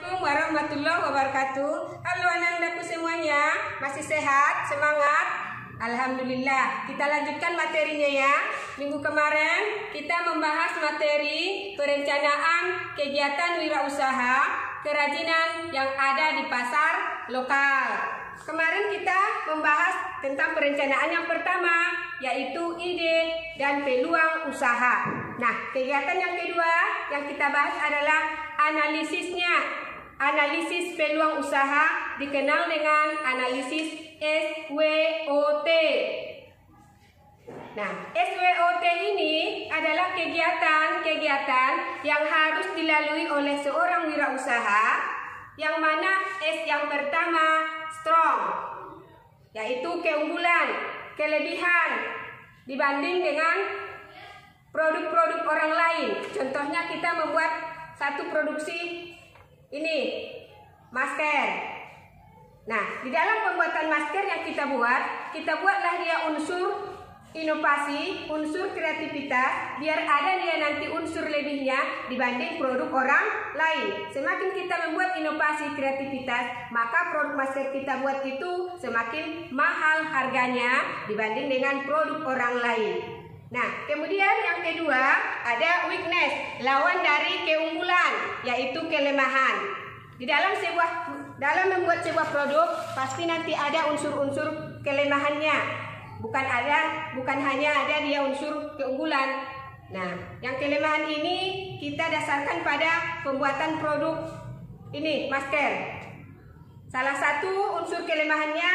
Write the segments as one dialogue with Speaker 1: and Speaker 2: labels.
Speaker 1: Assalamualaikum warahmatullahi wabarakatuh. Halo anak-anakku semuanya, masih sehat, semangat? Alhamdulillah. Kita lanjutkan materinya ya. Minggu kemarin kita membahas materi perencanaan kegiatan wirausaha kerajinan yang ada di pasar lokal. Kemarin kita membahas tentang perencanaan yang pertama, yaitu ide dan peluang usaha. Nah, kegiatan yang kedua yang kita bahas adalah analisisnya. Analisis peluang usaha dikenal dengan analisis SWOT. Nah, SWOT ini adalah kegiatan-kegiatan yang harus dilalui oleh seorang wirausaha, yang mana S yang pertama strong, yaitu keunggulan, kelebihan dibanding dengan produk-produk orang lain. Contohnya kita membuat satu produksi ini masker. Nah, di dalam pembuatan masker yang kita buatlah dia unsur inovasi, unsur kreativitas, biar ada dia nanti unsur lebihnya dibanding produk orang lain. Semakin kita membuat inovasi kreativitas, maka produk masker kita buat itu semakin mahal harganya dibanding dengan produk orang lain. Nah, kemudian yang kedua ada weakness, lawan dari keunggulan, yaitu kelemahan. Di dalam membuat sebuah produk pasti nanti ada unsur-unsur kelemahannya. Bukan hanya ada dia unsur keunggulan. Nah, yang kelemahan ini kita dasarkan pada pembuatan produk ini masker. Salah satu unsur kelemahannya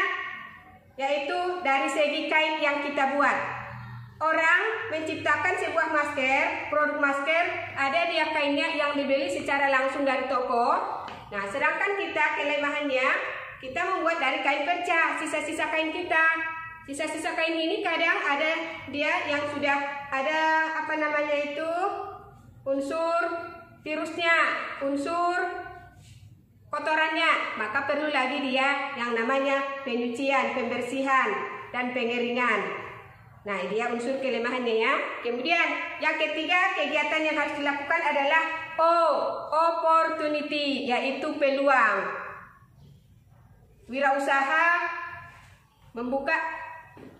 Speaker 1: yaitu dari segi kain yang kita buat. Orang menciptakan sebuah masker, produk masker, ada dia kainnya yang dibeli secara langsung dari toko. Nah, sedangkan kita kelemahannya, kita membuat dari kain perca, sisa-sisa kain kita. Sisa-sisa kain ini kadang ada dia yang sudah ada unsur virusnya, unsur kotorannya, maka perlu lagi dia yang namanya penyucian, pembersihan, dan pengeringan. Nah, dia unsur kelemahannya ya. Kemudian yang ketiga kegiatan yang harus dilakukan adalah O, opportunity, yaitu peluang. Wirausaha membuka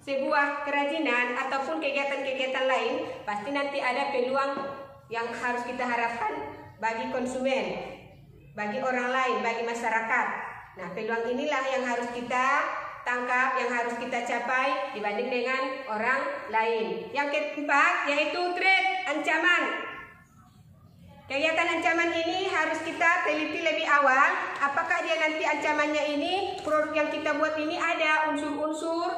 Speaker 1: sebuah kerajinan ataupun kegiatan-kegiatan lain, pasti nanti ada peluang yang harus kita harapkan bagi konsumen, bagi orang lain, bagi masyarakat. Nah, peluang inilah yang harus kita tangkap, yang harus kita capai dibanding dengan orang lain. Yang keempat yaitu threat, ancaman. Kegiatan ancaman ini harus kita teliti lebih awal. Apakah dia nanti ancamannya ini, produk yang kita buat ini ada unsur-unsur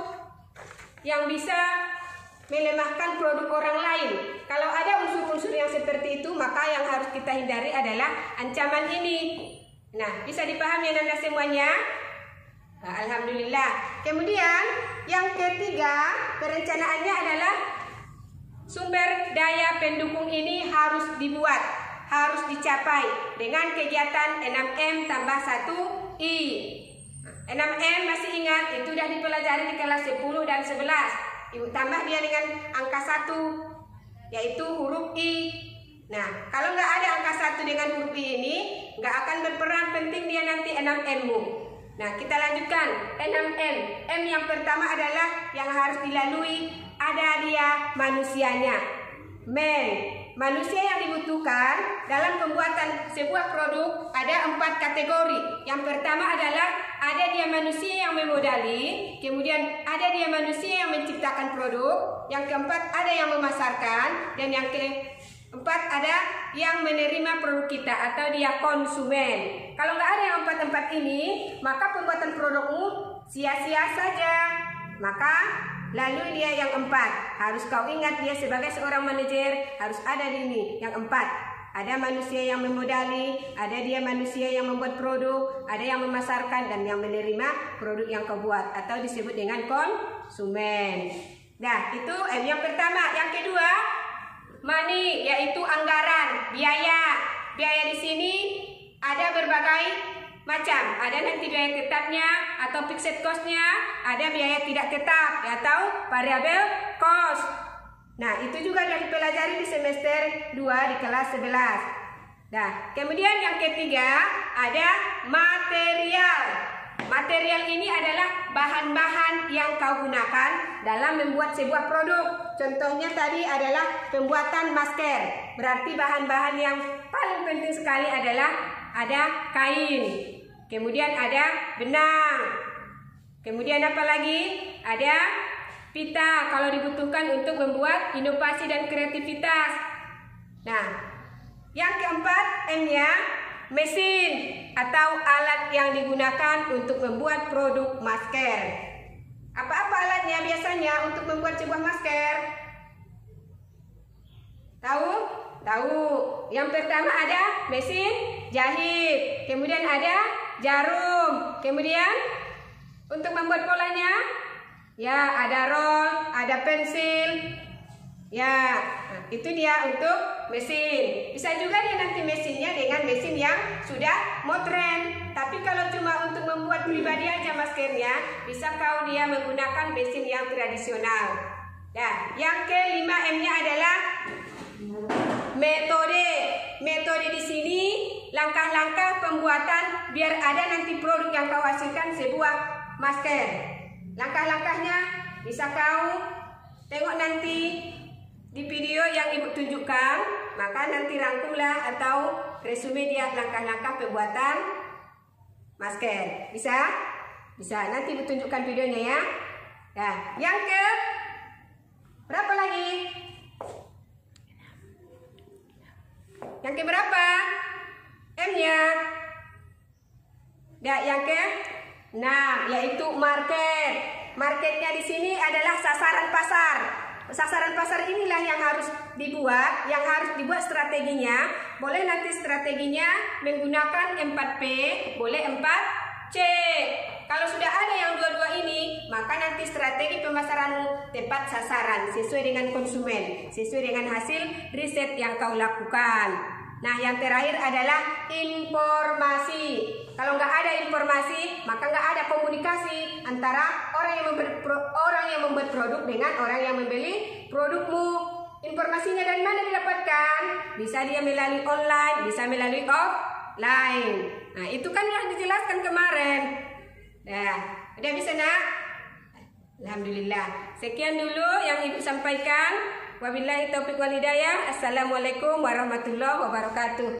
Speaker 1: yang bisa melemahkan produk orang lain. Kalau ada unsur-unsur yang seperti itu, maka yang harus kita hindari adalah ancaman ini. Nah, bisa dipahami anak-anak semuanya? Nah, alhamdulillah. Kemudian yang ketiga, perencanaannya adalah sumber daya pendukung ini harus dibuat, harus dicapai dengan kegiatan 6M tambah 1I. 6M masih ingat, itu sudah dipelajari di kelas 10 dan 11. Ibu tambah dia dengan angka 1, yaitu huruf I. Nah, kalau nggak ada angka 1 dengan huruf I ini, nggak akan berperan penting dia nanti 6M-mu. Nah, kita lanjutkan 6M. M yang pertama adalah yang harus dilalui, ada dia manusianya. Manusia yang dibutuhkan dalam pembuatan sebuah produk ada 4 kategori. Yang pertama adalah ada dia manusia yang memodali, kemudian ada dia manusia yang menciptakan produk, yang keempat ada yang memasarkan, dan yang keempat ada yang menerima produk kita atau dia konsumen. Kalau nggak ada yang empat ini, maka pembuatan produkmu sia-sia saja. Maka lalu dia yang 4, harus kau ingat dia sebagai seorang manajer harus ada di ini yang 4. Ada manusia yang memodali, ada dia manusia yang membuat produk, ada yang memasarkan, dan yang menerima produk yang kau buat atau disebut dengan konsumen. Nah, itu M yang pertama. Yang kedua, money, yaitu anggaran, biaya. Biaya di sini ada berbagai macam, ada nanti biaya tetapnya atau fixed cost-nya, ada biaya tidak tetap atau variable cost. Nah, itu juga sudah dipelajari di semester 2 di kelas 11. Nah, kemudian yang ketiga ada material. Material ini adalah bahan-bahan yang kau gunakan dalam membuat sebuah produk. Contohnya tadi adalah pembuatan masker. Berarti bahan-bahan yang paling penting sekali adalah ada kain, kemudian ada benang, kemudian apa lagi? Ada pita kalau dibutuhkan untuk membuat inovasi dan kreativitas. Nah, yang keempat M-nya mesin atau alat yang digunakan untuk membuat produk masker. Apa-apa alatnya biasanya untuk membuat sebuah masker? Tahu? Tahu. Yang pertama ada mesin jahit, kemudian ada jarum, kemudian untuk membuat polanya, ya ada roll, ada pensil. Ya, itu dia untuk mesin. Bisa juga dia nanti mesinnya dengan mesin yang sudah modern. Tapi kalau cuma untuk membuat pribadi aja maskernya, bisa kau dia menggunakan mesin yang tradisional. Nah, yang kelima M-nya adalah metode. Metode di sini langkah-langkah pembuatan biar ada nanti produk yang kau hasilkan sebuah masker. Langkah-langkahnya bisa kau tengok nanti di video yang ibu tunjukkan, maka nanti rangkumlah atau resume dia langkah-langkah pembuatan masker. Bisa? Bisa. Nanti ibu tunjukkan videonya ya. Nah, yang ke berapa lagi? Yang ke berapa? M-nya. Nah, yang ke 6 yaitu market. Marketnya di sini adalah sasaran pasar. Sasaran pasar inilah yang harus dibuat, strateginya. Boleh nanti strateginya menggunakan 4P, boleh 4C. Kalau sudah ada yang dua-dua ini, maka nanti strategi pemasaranmu tepat sasaran, sesuai dengan konsumen, sesuai dengan hasil riset yang kau lakukan. Nah, yang terakhir adalah informasi. Kalau nggak ada informasi, maka nggak ada komunikasi antara orang yang membuat produk dengan orang yang membeli produkmu. Informasinya dari mana didapatkan? Bisa dia melalui online, bisa melalui offline. Nah, itu kan yang dijelaskan kemarin. Nah, udah bisa nak? Alhamdulillah. Sekian dulu yang ibu sampaikan. Wabillahi taufiq wal hidayah. Assalamualaikum warahmatullahi wabarakatuh.